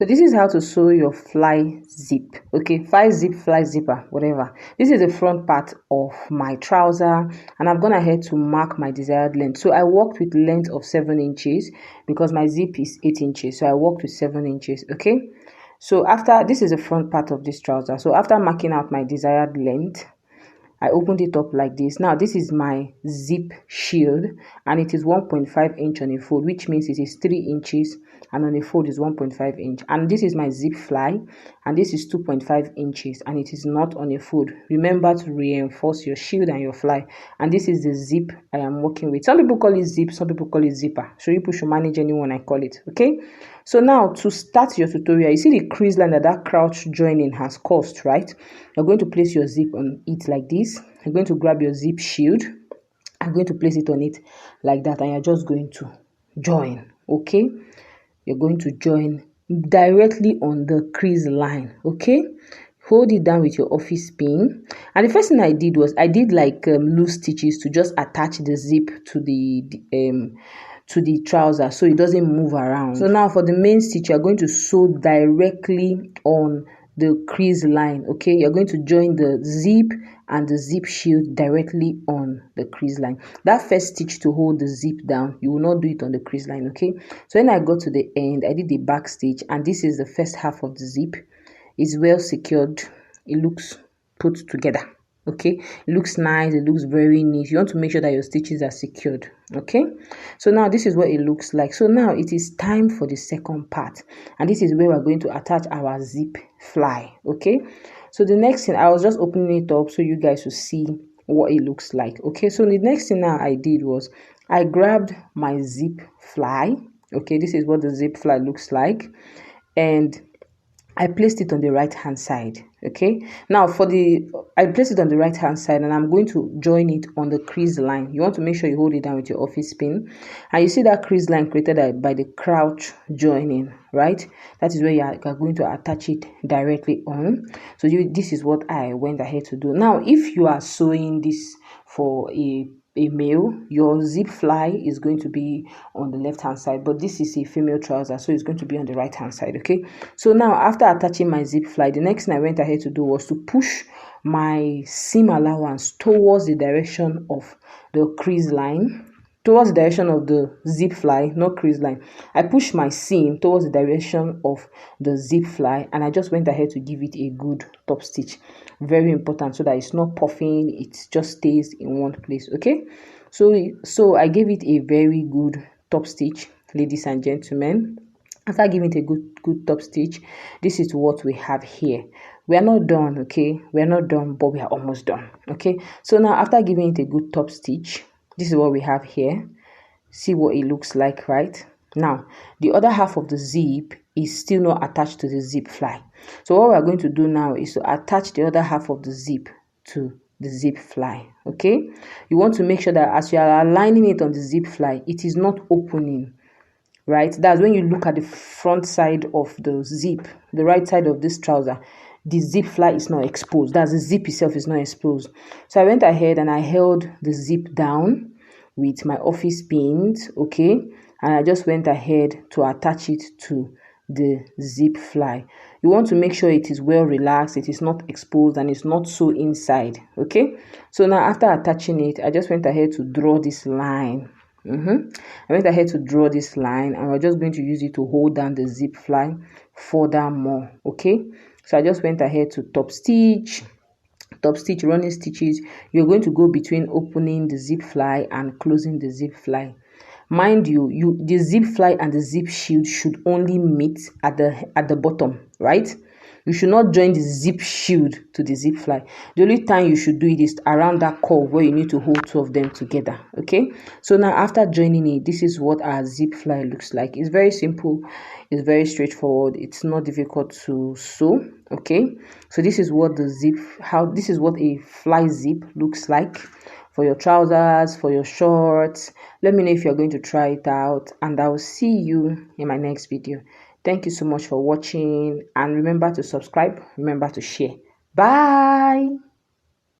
So this is how to sew your fly zip, okay, fly zip, fly zipper, whatever. This is the front part of my trouser, and I've gone ahead to mark my desired length. So I worked with length of 7 inches because my zip is 8 inches, so I worked with 7 inches, okay. So after, this is the front part of this trouser. So after marking out my desired length, I opened it up like this. Now this is my zip shield, and it is 1.5 inch on a fold, which means it is 3 inches, and on a fold is 1.5 inch. And this is my zip fly, and this is 2.5 inches, and it is not on a fold. Remember to reinforce your shield and your fly. And this is the zip I am working with. Some people call it zip, some people call it zipper, so you should manage anyone I call it, okay. So now to start your tutorial, you see the crease line that crouch joining has caused, right? You're going to place your zip on it like this. You're going to grab your zip shield. I'm going to place it on it like that, and you're just going to join, okay. You're going to join directly on the crease line, okay. Hold it down with your office pin. And the first thing I did was I did like loose stitches to just attach the zip to the trouser so it doesn't move around. So now for the main stitch, you're going to sew directly on the crease line, okay. You're going to join the zip and the zip shield directly on the crease line. That first stitch to hold the zip down, you will not do it on the crease line, okay. So when I got to the end, I did the back stitch, and this is the first half of the zip. It's well secured, it looks put together, okay. It looks nice, it looks very neat. You want to make sure that your stitches are secured, okay. So now this is what it looks like. So now it is time for the second part, and this is where we're going to attach our zip fly, okay. So the next thing, I was just opening it up so you guys will see what it looks like, okay. So the next thing now I did was I grabbed my zip fly, okay. This is what the zip fly looks like, and I placed it on the right hand side, okay. Now I placed it on the right hand side, and I'm going to join it on the crease line. You want to make sure you hold it down with your office pin, and you see that crease line created by the crouch joining, right? That is where you are going to attach it directly on. So this is what I went ahead to do. Now if you are sewing this for a male, your zip fly is going to be on the left hand side, but this is a female trouser, so it's going to be on the right hand side, okay. So now after attaching my zip fly, the next thing I went ahead to do was to push my seam allowance towards the direction of the crease line, towards the direction of the zip fly, not crease line. I pushed my seam towards the direction of the zip fly, and I just went ahead to give it a good top stitch. Very important, so that it's not puffing, it just stays in one place, okay. So I gave it a very good top stitch, ladies and gentlemen. After giving it a good top stitch, this is what we have here. We are not done, okay. We are not done, but we are almost done, okay. So now after giving it a good top stitch, this is what we have here. See what it looks like, right? Now the other half of the zip is still not attached to the zip fly. So what we're going to do now is to attach the other half of the zip to the zip fly, okay. You want to make sure that as you are aligning it on the zip fly, it is not opening, right? That's when you look at the front side of the zip, the right side of this trouser, the zip fly is not exposed. That's the zip itself is not exposed. So I went ahead and I held the zip down with my office pins, okay, and I just went ahead to attach it to the zip fly. You want to make sure it is well relaxed, it is not exposed, and it's not so inside, okay. So now after attaching it, I just went ahead to draw this line. I went ahead to draw this line, and we're just going to use it to hold down the zip fly furthermore, okay. So I just went ahead to top stitch, running stitches. You're going to go between opening the zip fly and closing the zip fly. Mind you, the zip fly and the zip shield should only meet at the bottom, right? You should not join the zip shield to the zip fly. The only time you should do it is around that curve where you need to hold two of them together, okay. So now after joining it, this is what our zip fly looks like. It's very simple, it's very straightforward, it's not difficult to sew, okay. So this is what this is what a fly zip looks like for your trousers, for your shorts. Let me know if you're going to try it out, and I will see you in my next video. Thank you so much for watching, and remember to subscribe, remember to share. Bye.